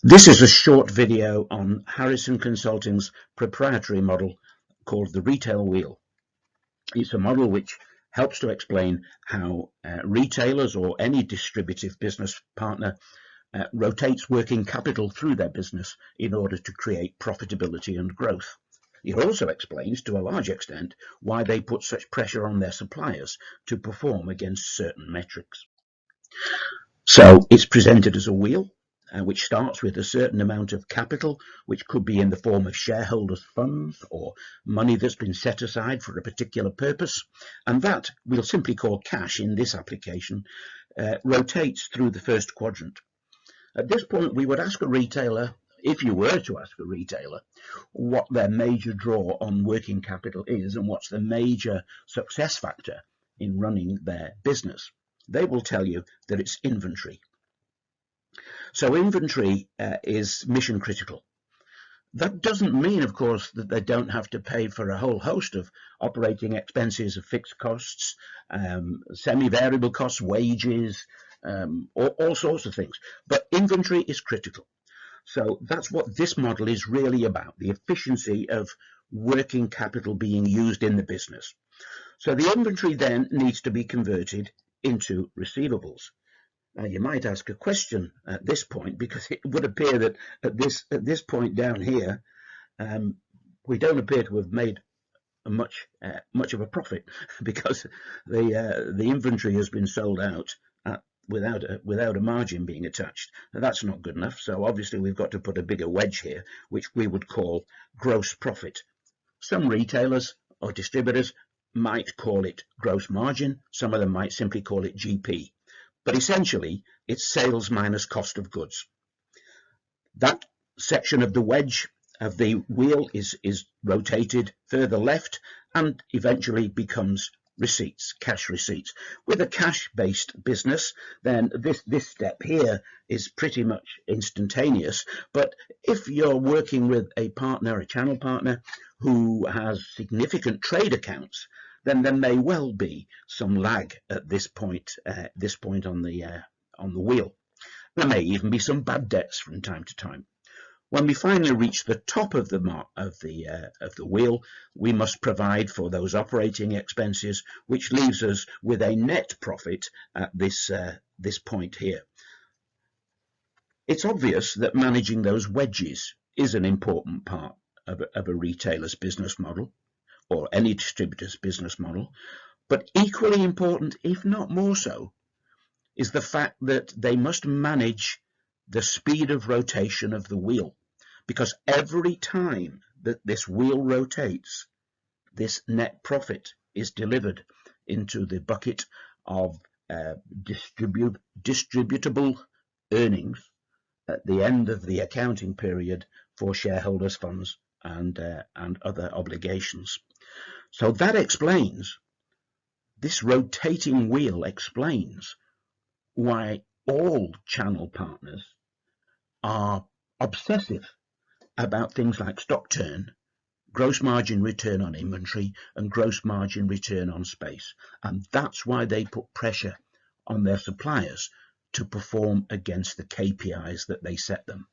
This is a short video on Harrison Consulting's proprietary model called the retail wheel. It's a model which helps to explain how retailers or any distributive business partner rotates working capital through their business in order to create profitability and growth. It also explains, to a large extent, why they put such pressure on their suppliers to perform against certain metrics. So it's presented as a wheel, which starts with a certain amount of capital, which could be in the form of shareholders' funds or money that's been set aside for a particular purpose, and that we'll simply call cash in this application, rotates through the first quadrant. At this point, we would ask a retailer, if you were to ask a retailer, what their major draw on working capital is and what's the major success factor in running their business. They will tell you that it's inventory. So inventory is mission critical. That doesn't mean, of course, that they don't have to pay for a whole host of operating expenses, of fixed costs, semi-variable costs, wages, all sorts of things. But inventory is critical. So that's what this model is really about, the efficiency of working capital being used in the business. So the inventory then needs to be converted into receivables. Now you might ask a question at this point, because it would appear that at this point down here, we don't appear to have made much of a profit, because the inventory has been sold out without a margin being attached. Now, that's not good enough. So obviously we've got to put a bigger wedge here, which we would call gross profit. Some retailers or distributors might call it gross margin. Some of them might simply call it GP. But essentially, it's sales minus cost of goods. That section of the wedge of the wheel is rotated further left and eventually becomes receipts, cash receipts. With a cash-based business, then this step here is pretty much instantaneous. But if you're working with a partner, a channel partner, who has significant trade accounts, then there may well be some lag at this point on the wheel. There may even be some bad debts from time to time. When we finally reach the top of the wheel, we must provide for those operating expenses, which leaves us with a net profit at this point here. It's obvious that managing those wedges is an important part of a retailer's business model, or any distributor's business model, but equally important, if not more so, is the fact that they must manage the speed of rotation of the wheel, because every time that this wheel rotates, this net profit is delivered into the bucket of distributable earnings at the end of the accounting period for shareholders' funds and other obligations. So that explains, this rotating wheel explains why all channel partners are obsessive about things like stock turn, gross margin return on inventory, and gross margin return on space. And that's why they put pressure on their suppliers to perform against the KPIs that they set them.